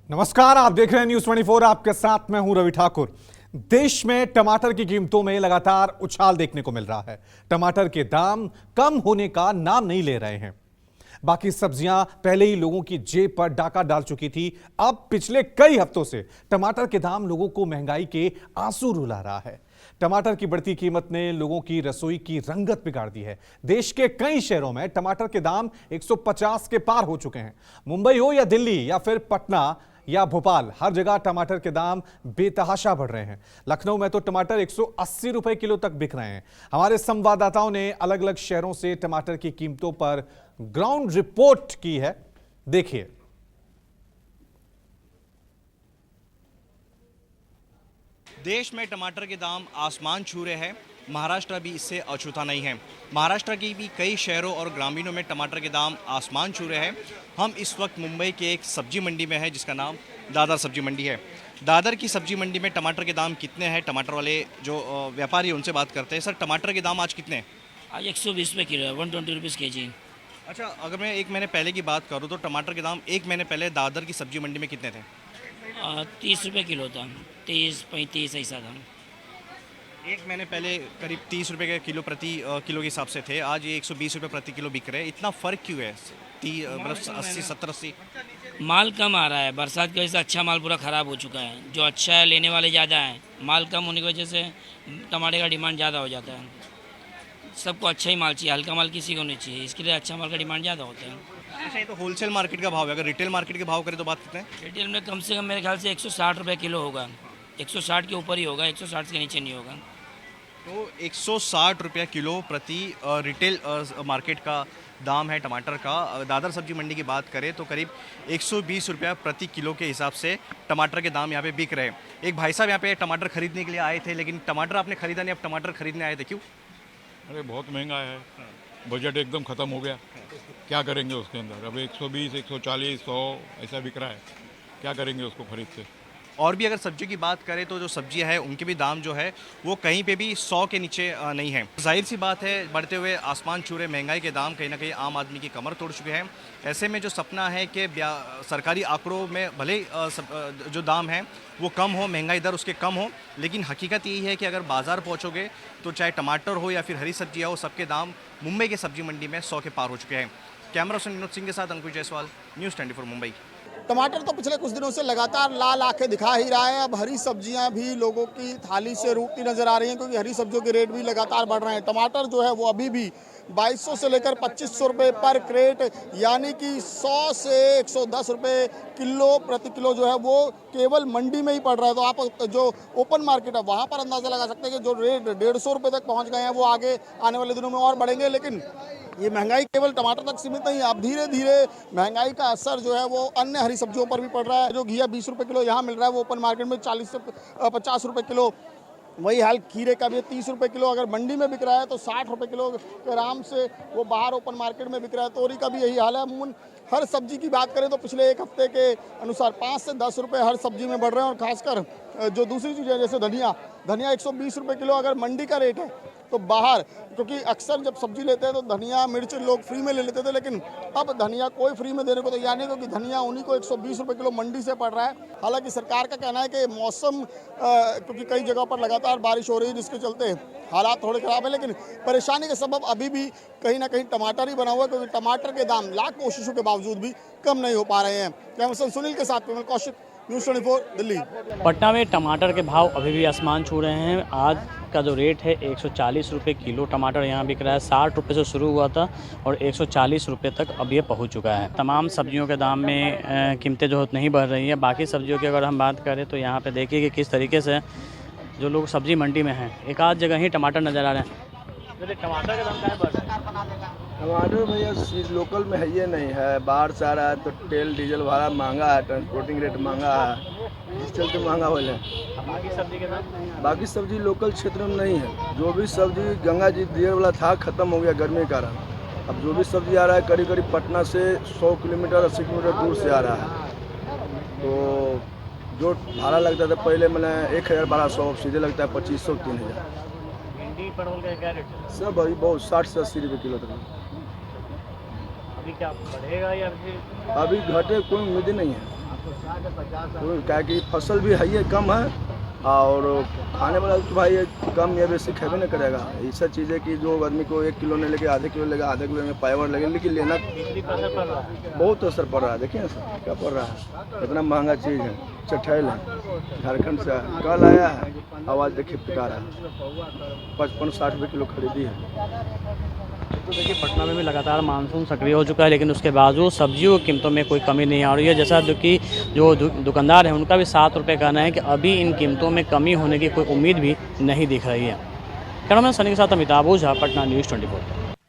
नमस्कार, आप देख रहे हैं न्यूज 24। आपके साथ मैं हूं रवि ठाकुर। देश में टमाटर की कीमतों में लगातार उछाल देखने को मिल रहा है। टमाटर के दाम कम होने का नाम नहीं ले रहे हैं। बाकी सब्जियां पहले ही लोगों की जेब पर डाका डाल चुकी थी। अब पिछले कई हफ्तों से टमाटर के दाम लोगों को महंगाई के आंसू रुला रहा है। टमाटर की बढ़ती कीमत ने लोगों की रसोई की रंगत बिगाड़ दी है। देश के कई शहरों में टमाटर के दाम 150 के पार हो चुके हैं। मुंबई हो या दिल्ली या फिर पटना या भोपाल, हर जगह टमाटर के दाम बेतहाशा बढ़ रहे हैं। लखनऊ में तो टमाटर 180 रुपए किलो तक बिक रहे हैं। हमारे संवाददाताओं ने अलग अलग शहरों से टमाटर की कीमतों पर ग्राउंड रिपोर्ट की है। देखिए। देश में टमाटर के दाम आसमान छू रहे हैं। महाराष्ट्र भी इससे अछूता नहीं है। महाराष्ट्र की भी कई शहरों और ग्रामीणों में टमाटर के दाम आसमान छू रहे हैं। हम इस वक्त मुंबई के एक सब्जी मंडी में हैं जिसका नाम दादर सब्जी मंडी है। दादर की सब्जी मंडी में टमाटर के दाम कितने हैं, टमाटर वाले जो व्यापारी उनसे बात करते हैं। सर, टमाटर के दाम आज कितने हैं? आज 120 रुपये किलो है, 120 रुपीज़ के जी। अच्छा, अगर मैं एक महीने पहले की बात करूँ तो टमाटर के दाम एक महीने पहले दादर की सब्जी मंडी में कितने थे? 30 रुपये किलो था, 30-35 ऐसा था। एक महीने पहले करीब 30 रुपये के किलो प्रति किलो के हिसाब से थे। आज ये 120 रुपये प्रति किलो बिक रहे हैं। इतना फ़र्क क्यों है? मतलब 80, 70, 80 माल कम आ रहा है। बरसात की वजह से अच्छा माल पूरा ख़राब हो चुका है। जो अच्छा है लेने वाले ज़्यादा हैं, माल कम होने की वजह से टमाटर का डिमांड ज़्यादा हो जाता है। सबको अच्छा ही माल चाहिए, हल्का माल किसी को नहीं चाहिए, इसके लिए अच्छा माल का डिमांड ज़्यादा होता है। अच्छा, ये तो होलसेल मार्केट का भाव है। अगर रिटेल मार्केट के भाव करें तो बात कितने हैं? रिटेल में कम से कम मेरे ख्याल से 160 रुपये किलो होगा। 160 के ऊपर ही होगा, 160 के नीचे नहीं होगा। तो 160 रुपये किलो प्रति रिटेल मार्केट का दाम है टमाटर का। दादर सब्जी मंडी की बात करें तो करीब 120 रुपया प्रति किलो के हिसाब से टमाटर के दाम यहाँ पे बिक रहे हैं। एक भाई साहब यहाँ पे टमाटर खरीदने के लिए आए थे, लेकिन टमाटर आपने खरीदा नहीं, अब टमाटर खरीदने आए थे, क्यों? अरे बहुत महंगा है, बजट एकदम ख़त्म हो गया। क्या करेंगे उसके अंदर? अब 120, 140, 100 ऐसा बिक रहा है। क्या करेंगे उसको खरीद से? और भी अगर सब्जी की बात करें तो जो सब्जियां हैं उनके भी दाम जो है वो कहीं पे भी 100 के नीचे नहीं है। जाहिर सी बात है, बढ़ते हुए आसमान छू रहे महंगाई के दाम कहीं ना कहीं आम आदमी की कमर तोड़ चुके हैं। ऐसे में जो सपना है कि सरकारी आंकड़ों में भले जो दाम है वो कम हो, महंगाई दर उसके कम हो, लेकिन हकीकत यही है कि अगर बाज़ार पहुँचोगे तो चाहे टमाटर हो या फिर हरी सब्जियाँ हो, सबके दाम मुंबई के सब्जी मंडी में 100 के पार हो चुके हैं। कैमरा पर्सन विनोद सिंह के साथ अंकुश जायसवाल, न्यूज़ 24 मुंबई। टमाटर तो पिछले कुछ दिनों से लगातार लाल आंखें दिखा ही रहा है। अब हरी सब्जियां भी लोगों की थाली से रूठती नजर आ रही हैं, क्योंकि हरी सब्जियों के रेट भी लगातार बढ़ रहे हैं। टमाटर जो है वो अभी भी 2200 से लेकर 2500 रुपये पर क्रेट, यानी कि 100 से 110 रुपये किलो प्रति किलो जो है वो केवल मंडी में ही पड़ रहा है। तो आप जो ओपन मार्केट है वहाँ पर अंदाज़ा लगा सकते हैं कि जो रेट 150 रुपये तक पहुँच गए हैं वो आगे आने वाले दिनों में और बढ़ेंगे। लेकिन ये महंगाई केवल टमाटर तक सीमित नहीं है। अब धीरे धीरे महंगाई का असर जो है वो अन्य हरी सब्जियों पर भी पड़ रहा है। जो घिया 20 रुपये किलो यहाँ मिल रहा है वो ओपन मार्केट में 40 से 50 रुपये किलो। वही हाल खीरे का भी 30 रुपये किलो अगर मंडी में बिक रहा है तो 60 रुपये किलो के आराम से वो बाहर ओपन मार्केट में बिक रहा है। तोरी का भी यही हाल है। अमूमन हर सब्जी की बात करें तो पिछले एक हफ्ते के अनुसार 5 से 10 रुपये हर सब्जी में बढ़ रहे हैं। और खासकर जो दूसरी चीज़ें जैसे धनिया 120 रुपये किलो अगर मंडी का रेट है तो बाहर, क्योंकि अक्सर जब सब्जी लेते हैं तो धनिया मिर्च लोग फ्री में ले लेते थे, लेकिन अब धनिया कोई फ्री में देने को तैयार नहीं, क्योंकि धनिया उन्हीं को 120 रुपये किलो मंडी से पड़ रहा है। हालांकि सरकार का कहना है कि मौसम क्योंकि कई जगहों पर लगातार बारिश हो रही है जिसके चलते हालात थोड़े ख़राब है, लेकिन परेशानी के सबब अभी भी कहीं ना कहीं टमाटर ही बना हुआ है, क्योंकि टमाटर के दाम लाख कोशिशों के बावजूद भी कम नहीं हो पा रहे हैं। कैमरा सुनील के साथ विमल कौशिक, न्यूज़ 24 दिल्ली। पटना में टमाटर के भाव अभी भी आसमान छू रहे हैं। आज का जो रेट है 140 रुपये किलो टमाटर यहाँ बिक रहा है। 60 रुपये से शुरू हुआ था और 140 रुपये तक अब ये पहुँच चुका है। तमाम सब्जियों के दाम में कीमतें जो नहीं बढ़ रही हैं। बाकी सब्जियों की अगर हम बात करें तो यहाँ पे देखिए कि किस तरीके से जो लोग सब्जी मंडी में हैं, एक आध जगह ही टमाटर नज़र आ रहे हैं। टमाटर का दाम क्या बढ़ रहा है? टमाटर भैया लोकल में है ये नहीं है, बाहर से आ रहा है तो तेल डीजल भाड़ा महंगा है, ट्रांसपोर्टिंग रेट महंगा है, इस चलते महंगा हो जाए। बाकी सब्जी के दाम? बाकी सब्जी लोकल क्षेत्र में नहीं है। जो भी सब्जी गंगा जी दिए वाला था ख़त्म हो गया गर्मी के कारण। अब जो भी सब्जी आ रहा है करीब करीब पटना से 100 किलोमीटर 80 किलोमीटर दूर से आ रहा है। तो जो भाड़ा लगता था पहले मैंने 1200, अब सीधे लगता है 2500 3000। भिंडी परवल का क्या रेट है? सब अभी बहुत 60 से 80 रुपये किलो तक। अभी क्या बढ़ेगा या फिर? अभी घटे कोई उम्मीद नहीं है। तो क्या कि फसल भी है ये कम है और खाने वाला तो भाई ये कम या बेसी खेबे नहीं करेगा। ऐसा चीज़ है कि जो आदमी को 1 किलो नहीं लेके आधे किलो लेगा, आधे किलो में पावर लगे, लेकिन लेना बहुत असर पड़ रहा है। देखिए ना सर क्या पड़ रहा है, इतना महंगा चीज़ है। चठैल है झारखंड से, कल आया है, आवाज़ देखिए पिटा रहा है, 55-60 रुपये किलो खरीदी है। तो देखिए पटना में भी लगातार मानसून सक्रिय हो चुका है, लेकिन उसके बावजूद सब्जियों की कीमतों में कोई कमी नहीं आ रही है। जैसा कि जो दुकानदार हैं उनका भी 7 रुपये कहना है कि अभी इन कीमतों में कमी होने की कोई उम्मीद भी नहीं दिख रही है। कैमरामैन सनी के साथ अमिताभ ओझा, पटना न्यूज़ 24।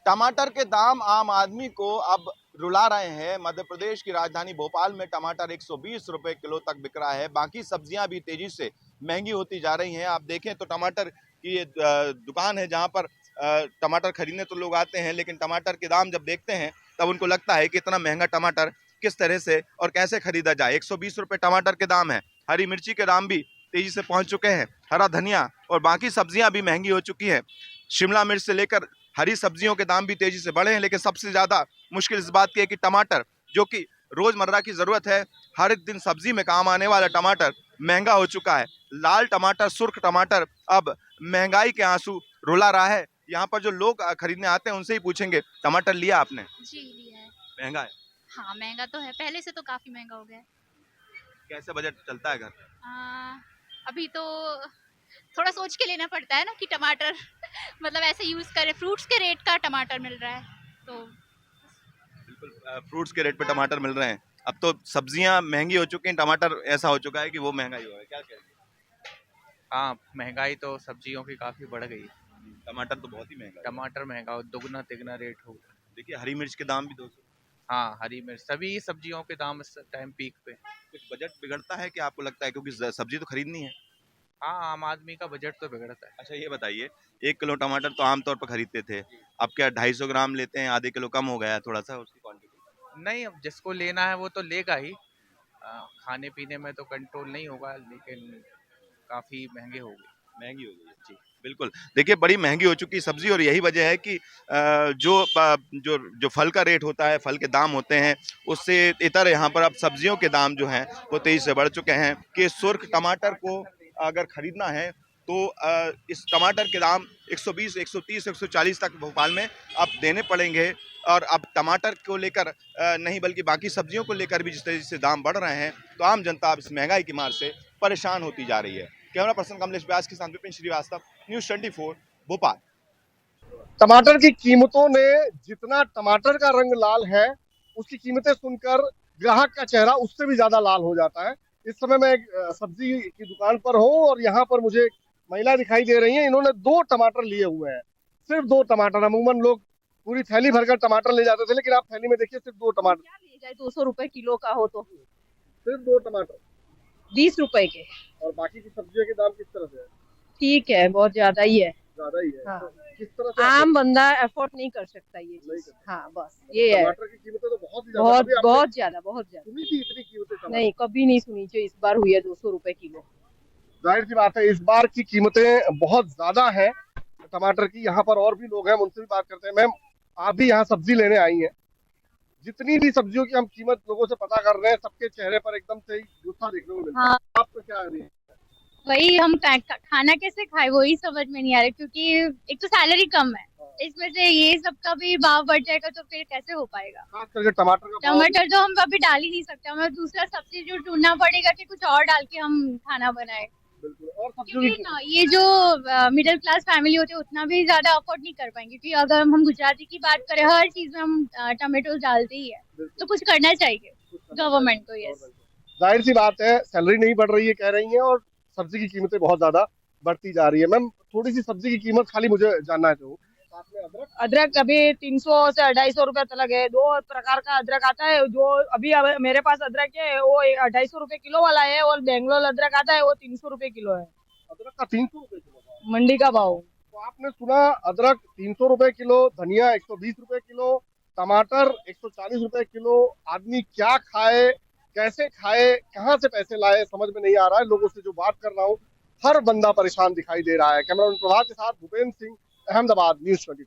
टमाटर के दाम आम आदमी को अब रुला रहे हैं। मध्य प्रदेश की राजधानी भोपाल में टमाटर 120 रुपए किलो तक बिक रहा है। बाकी सब्जियां भी तेजी से महंगी होती जा रही हैं। आप देखें तो टमाटर की ये दुकान है जहां पर टमाटर खरीदने तो लोग आते हैं, लेकिन टमाटर के दाम जब देखते हैं तब उनको लगता है कि इतना महंगा टमाटर किस तरह से और कैसे खरीदा जाए। 120 रुपए टमाटर के दाम है। हरी मिर्ची के दाम भी तेजी से पहुंच चुके हैं। हरा धनिया और बाकी सब्जियां भी महंगी हो चुकी हैं। शिमला मिर्च से लेकर हरी सब्जियों के दाम भी तेजी से बढ़े हैं, लेकिन सबसे ज्यादा मुश्किल इस बात की है कि टमाटर, जो कि रोजमर्रा की जरूरत है, हर एक दिन सब्जी में काम आने वाला टमाटर महंगा हो चुका है। लाल टमाटर, सुर्ख टमाटर अब महंगाई के आंसू रुला रहा है। यहाँ पर जो लोग खरीदने आते हैं उनसे ही पूछेंगे, टमाटर लिया आपने? जी लिया है। महंगा है? हाँ महंगा तो है, पहले से तो काफी महंगा हो गया है। कैसे बजट चलता है घर? अभी तो थोड़ा सोच के लेना पड़ता है ना कि टमाटर मतलब ऐसे यूज करें। फ्रूट्स के रेट का टमाटर मिल रहा है तो बिल्कुल फ्रूट्स के रेट पे टमाटर मिल रहे हैं। अब तो सब्जियां महंगी हो चुकी हैं, टमाटर ऐसा हो चुका है कि वो महंगाई हो रहा है। क्या कहेंगे? हाँ महंगाई तो सब्जियों की काफ़ी बढ़ गई। टमाटर तो बहुत ही महंगा है। टमाटर महंगा हो, दुगना तिगना रेट हो। देखिए हरी मिर्च के दाम भी 200। हाँ हरी मिर्च, सभी सब्जियों के दाम इस टाइम पीक पे। कुछ बजट बिगड़ता है कि आपको लगता है, क्योंकि सब्जी तो खरीदनी है? हाँ आम आदमी का बजट तो बिगड़ता है। अच्छा ये बताइए, 1 किलो टमाटर तो आमतौर पर खरीदते थे, अब क्या 250 ग्राम लेते हैं? आधे किलो कम हो गया थोड़ा सा उसकी क्वांटिटी? नहीं, अब जिसको लेना है वो तो लेगा ही। खाने पीने में तो कंट्रोल नहीं होगा, लेकिन काफ़ी महंगी हो गई जी। बिल्कुल, देखिए बड़ी महंगी हो चुकी सब्जी, और यही वजह है कि जो फल का रेट होता है, फल के दाम होते हैं, उससे इतर यहाँ पर अब सब्जियों के दाम जो हैं वो तेजी से बढ़ चुके हैं। कि सुर्ख टमाटर को अगर खरीदना है तो इस टमाटर के दाम 120, 130, 140 तक भोपाल में अब देने पड़ेंगे। और अब टमाटर को लेकर नहीं बल्कि बाकी सब्जियों को लेकर भी जिस तरह से दाम बढ़ रहे हैं, तो आम जनता अब इस महंगाई की मार से परेशान होती जा रही है। कैमरा पर्सन कमलेश व्यास के साथ विपिन श्रीवास्तव, न्यूज़ 24 भोपाल। टमाटर की कीमतों ने जितना टमाटर का रंग लाल है, उसकी कीमतें सुनकर ग्राहक का चेहरा उससे भी ज्यादा लाल हो जाता है। इस समय मैं एक सब्जी की दुकान पर हूँ और यहाँ पर मुझे एक महिला दिखाई दे रही है। इन्होंने 2 टमाटर लिए हुए हैं, सिर्फ 2 टमाटर। अमूमन लोग पूरी थैली भरकर टमाटर ले जाते थे, लेकिन आप थैली में देखिए सिर्फ 2 टमाटर। क्या ले जाए, 200 रुपए किलो का हो तो सिर्फ 2 टमाटर 20 रुपए के। और बाकी की सब्जियों के दाम किस तरह से है? ठीक है, बहुत ज्यादा ही है। ज्यादा ही है। हाँ। तो किस तरह से आम बंदा अफोर्ड नहीं कर सकता ये चीज। हाँ बस ये है, टमाटर की कीमतें तो बहुत ही बहुत ज्यादा। बहुत ज्यादा, बहुत ज्यादा। सुनी थी इतनी कीमतें टमाटर? नहीं, कभी नहीं सुनी। जो इस बार हुई है 200 रुपए किलो। जाहिर सी बात है इस बार की कीमतें बहुत ज्यादा है टमाटर की। यहाँ पर और भी लोग हैं, उनसे भी बात करते हैं। मैम, आप भी यहाँ सब्जी लेने आई हैं, जितनी भी सब्जियों की हम कीमत लोगों से पता कर रहे हैं, सबके चेहरे पर एकदम से गुस्सा देखने को मिलता है। हाँ। आपको क्या आ रही है? वही हम खाना कैसे खाए वही समझ में नहीं आ रहा, क्योंकि एक तो सैलरी कम है, इसमें से ये सब का भी भाव बढ़ जाएगा तो फिर कैसे हो पाएगा। खास करके टमाटर का टमाटर तो हम अभी डाल ही नहीं सकते, हमें दूसरा सब्स्टिट्यूट ढूंढना पड़ेगा कि कुछ और डाल के हम खाना बनाए। बिल्कुल। और सब्जियों क्योंकि ना ये जो मिडिल क्लास फैमिली होती है उतना भी ज्यादा अफोर्ड नहीं कर पाएंगे, क्योंकि अगर हम गुजराती की बात करें, हर चीज में हम टमाटो डालते ही है, तो कुछ करना चाहिए गवर्नमेंट को। यस, जाहिर सी बात है सैलरी नहीं बढ़ रही है कह रही हैं, और सब्जी की कीमतें बहुत ज्यादा बढ़ती जा रही है। मैम, थोड़ी सी सब्जी की कीमत खाली मुझे जानना है। तो अदरक अभी 300 से 250 रुपए तक है। 2 प्रकार का अदरक आता है। जो अभी मेरे पास अदरक है वो 250 रुपए किलो वाला है, और बेंगलोर अदरक आता है वो 300 रुपए किलो है। अदरक का 300 रुपए किलो मंडी का भाव। तो आपने सुना, अदरक 300 रुपए किलो, धनिया 120 रुपए किलो, टमाटर 140 रुपए किलो। आदमी क्या खाए, कैसे खाए, कहाँ से पैसे लाए, समझ में नहीं आ रहा है। लोगों से जो बात कर रहा हूँ, हर बंदा परेशान दिखाई दे रहा है। कैमरामैन प्रभात के साथ भूपेंद्र सिंह, अहमदाबाद, न्यूज़ 24।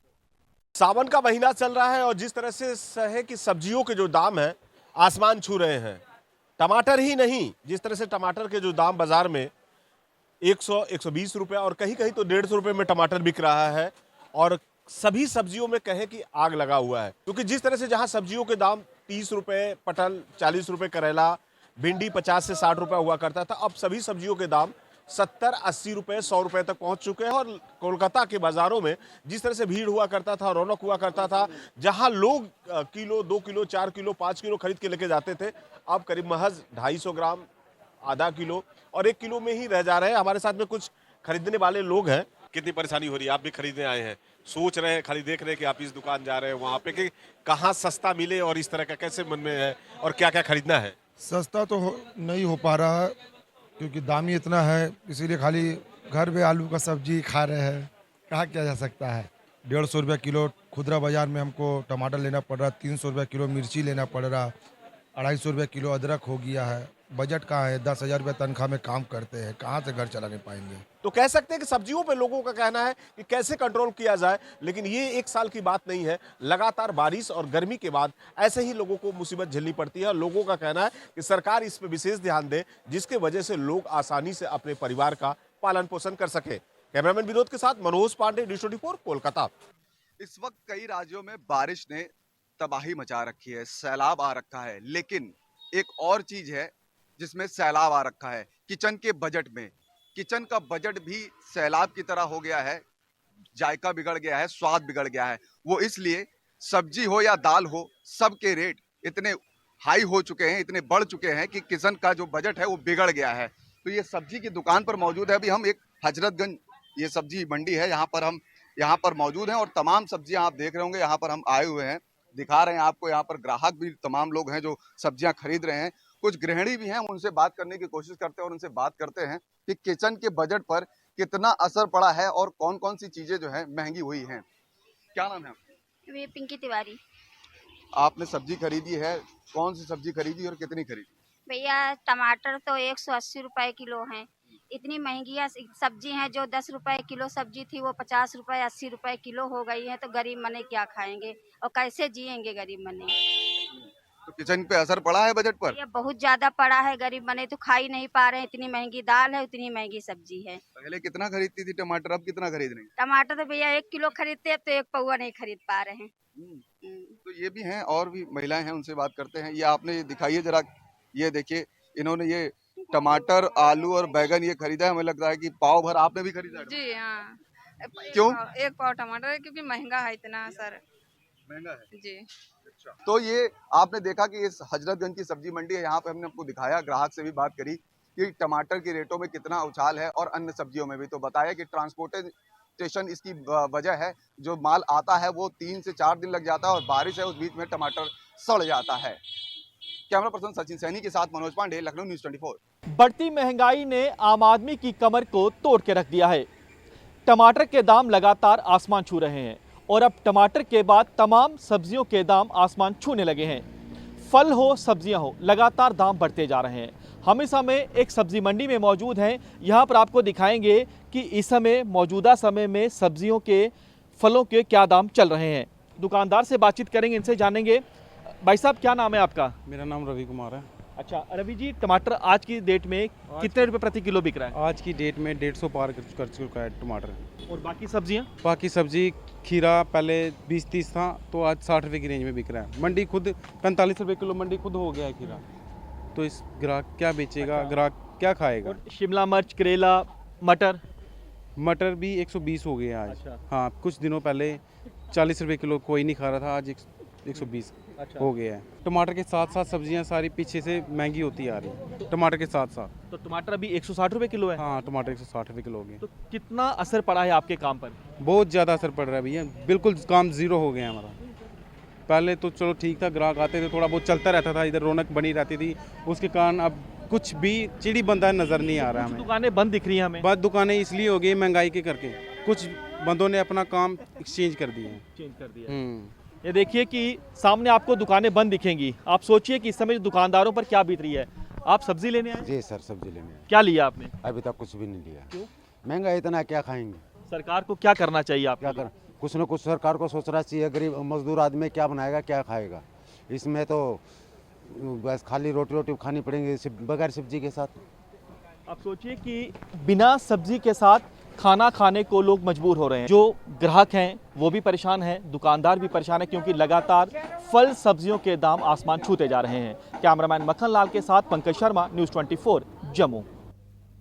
सावन का महीना चल रहा है और जिस तरह से है कि सब्जियों के जो दाम हैं आसमान छू रहे हैं। टमाटर ही नहीं, जिस तरह से टमाटर के जो दाम बाजार में 100-120 रुपए और कहीं कहीं तो 150 रुपए में टमाटर बिक रहा है, और सभी सब्जियों में कहें कि आग लगा हुआ है। क्योंकि जिस तरह से जहां सब्जियों के दाम 30 रुपए, पटल 40 रुपए, करेला, भिंडी 50 से 60 रुपए हुआ करता था, अब सभी सब्जियों के दाम 70-80 रुपए, 100 रुपए तक पहुंच चुके हैं। और कोलकाता के बाजारों में जिस तरह से भीड़ हुआ करता था, रौनक हुआ करता था, जहां लोग किलो, 2 किलो, 4 किलो, 5 किलो खरीद के लेके जाते थे, अब करीब महज 250 ग्राम, आधा किलो और 1 किलो में ही रह जा रहे हैं। हमारे साथ में कुछ खरीदने वाले लोग हैं। कितनी परेशानी हो रही है? आप भी खरीदने आए हैं, सोच रहे हैं, खाली देख रहे हैं कि आप इस दुकान जा रहे हैं वहां पे कि कहाँ सस्ता मिले, और इस तरह का कैसे मन में है और क्या क्या खरीदना है? सस्ता तो नहीं हो पा रहा है क्योंकि दाम ही इतना है, इसीलिए खाली घर में आलू का सब्जी खा रहे हैं। कहाँ किया जा सकता है? 150 रुपये किलो खुदरा बाजार में हमको टमाटर लेना पड़ रहा, 300 रुपये किलो मिर्ची लेना पड़ रहा, 250 रुपये किलो अदरक हो गया है। बजट कहाँ है? 10,000 रुपये तनख्वाह में काम करते हैं, कहाँ से घर चलाने पाएंगे? तो कह सकते हैं कि सब्जियों पे लोगों का कहना है कि कैसे कंट्रोल किया जाए, लेकिन ये 1 साल की बात नहीं है। लगातार बारिश और गर्मी के बाद ऐसे ही लोगों को मुसीबत झेलनी पड़ती है। लोगों का कहना है कि सरकार इस पे विशेष ध्यान दे, जिसके वजह से लोग आसानी से अपने परिवार का पालन पोषण कर सके। कैमरामैन विनोद के साथ मनोज पांडे, DISH24 कोलकाता। इस वक्त कई राज्यों में बारिश ने तबाही मचा रखी है, सैलाब आ रखा है, लेकिन एक और चीज है जिसमें सैलाब आ रखा है, किचन के बजट में। किचन का बजट भी सैलाब की तरह हो गया है, जायका बिगड़ गया है, स्वाद बिगड़ गया है। वो इसलिए सब्जी हो या दाल हो, सबके रेट इतने हाई हो चुके हैं, इतने बढ़ चुके हैं कि किचन का जो बजट है वो बिगड़ गया है। तो ये सब्जी की दुकान पर मौजूद है। अभी हम एक हजरतगंज, ये सब्जी मंडी है, यहाँ पर मौजूद हैं और तमाम सब्जियां आप देख रहे होंगे। यहाँ पर हम आए हुए हैं, दिखा रहे हैं आपको। यहाँ पर ग्राहक भी तमाम लोग हैं जो सब्जियां खरीद रहे हैं। कुछ गृहिणी भी हैं, उनसे बात करने की कोशिश करते हैं और उनसे बात करते हैं कि किचन के बजट पर कितना असर पड़ा है और कौन कौन सी चीजें जो है महंगी हुई हैं। क्या नाम है आपका? ये पिंकी तिवारी। आपने सब्जी खरीदी है, कौन सी सब्जी खरीदी और कितनी खरीदी? भैया टमाटर तो 180 रुपए किलो हैं। इतनी महंगी सब्जी हैं, जो 10 रुपए किलो सब्जी थी वो 50 रुपए 80 रुपए किलो हो गई है। तो गरीब मने क्या खाएंगे और कैसे जिएंगे गरीब मने? तो किचन पे असर पड़ा है बजट पर? ये बहुत ज्यादा पड़ा है, गरीब मने तो खा ही नहीं पा रहे हैं। इतनी महंगी दाल है, उतनी महंगी सब्जी है। पहले कितना खरीदती थी टमाटर, अब कितना खरीद रही? टमाटर तो भैया 1 किलो खरीदते, अब तो 1 पौवा नहीं खरीद पा रहे हैं। तो ये भी हैं और भी महिलाएं हैं, उनसे बात करते हैं। ये आपने दिखाइए जरा, ये देखिए, इन्होंने ये टमाटर, आलू और बैगन ये खरीदा है। हमें लगता है कि पाव भर आपने भी खरीदा है। जी हाँ। क्यों? 1 पाव टमाटर है क्योंकि महंगा है इतना सर। महंगा है जी। अच्छा। तो ये आपने देखा कि इस हजरतगंज की सब्जी मंडी है, यहाँ पे हमने आपको दिखाया, ग्राहक से भी बात करी कि टमाटर के रेटों में कितना उछाल है और अन्य सब्जियों में भी। तो बताया कि ट्रांसपोर्टेशन इसकी वजह है, जो माल आता है वो 3 से 4 दिन लग जाता है और बारिश है, उस बीच में टमाटर सड़ जाता है। कैमरा पर्सन सचिन सैनी के साथ मनोज पांडे, लखनऊ न्यूज़ 24। बढ़ती महंगाई ने आम आदमी की कमर को तोड़ के रख दिया है। टमाटर के दाम लगातार आसमान छू रहे हैं और अब टमाटर के बाद तमाम सब्जियों के दाम आसमान छूने लगे हैं। फल हो, सब्जियां हो, लगातार दाम बढ़ते जा रहे हैं। हम इस समय एक सब्जी मंडी में मौजूद हैं। यहाँ पर आपको दिखाएंगे कि इस समय मौजूदा समय में सब्जियों के, फलों के क्या दाम चल रहे हैं। दुकानदार से बातचीत करेंगे, इनसे जानेंगे। भाई साहब, क्या नाम है आपका? मेरा नाम रवि कुमार है। अच्छा रवि जी, टमाटर आज की डेट में कितने रुपए प्रति किलो बिक रहा है? आज की डेट में 150 पार कर चुका है टमाटर। और बाकी सब्जियां? बाकी सब्जी, खीरा पहले 20-30 था, तो आज 60 रुपए की रेंज में बिक रहा है। मंडी खुद 45 रुपए किलो मंडी खुद हो गया है खीरा। तो इस ग्राहक क्या बेचेगा? अच्छा। ग्राहक क्या खाएगा? और शिमला मिर्च, करेला, मटर भी 120 हो गया आज। अच्छा। हाँ, कुछ दिनों पहले 40 रुपए किलो कोई नहीं खा रहा था, आज 120 हो गया है। टमाटर के साथ साथ सब्जियां सारी पीछे से महंगी होती आ रही है। टमाटर के साथ साथ तो टमाटर अभी 160 रुपए किलो है? हाँ, टमाटर 160 रुपए किलो हो गए। तो कितना असर पड़ा है आपके काम पर? बहुत ज़्यादा असर पड़ रहा है भैया, बिल्कुल काम जीरो हो गया हमारा। पहले तो चलो ठीक था, ग्राहक आते थे, थोड़ा बहुत चलता रहता था, इधर रौनक बनी रहती थी। उसके कारण अब कुछ भी चिड़ी बंदा नज़र नहीं आ रहा है हमें। दुकानें बंद दिख रही हैं हमें। बस दुकानें इसलिए हो गई महंगाई के करके, कुछ बंदों ने अपना काम एक्सचेंज कर दिया। ये देखिए कि सामने आपको दुकानें बंद दिखेंगी। आप सोचिए कि इस समय दुकानदारों पर क्या बीत रही है। आप सब्जी लेने आए? जी सर, सब्जी लेने आए। क्या लिया आपने? अभी तक कुछ भी नहीं लिया। क्यों? महंगा इतना, क्या खाएंगे? सरकार को क्या करना चाहिए? आप क्या कर, कुछ न कुछ सरकार को सोचना चाहिए। गरीब मजदूर आदमी क्या बनाएगा, क्या खाएगा? इसमें तो बस खाली रोटी रोटी खानी पड़ेंगे बगैर सब्जी के साथ। आप सोचिए कि बिना सब्जी के साथ खाना खाने को लोग मजबूर हो रहे हैं। जो ग्राहक हैं वो भी परेशान हैं, दुकानदार भी परेशान है, क्योंकि लगातार फल सब्जियों के दाम आसमान छूते जा रहे हैं। कैमरामैन मक्खन लाल के साथ पंकज शर्मा, न्यूज़ 24 जम्मू।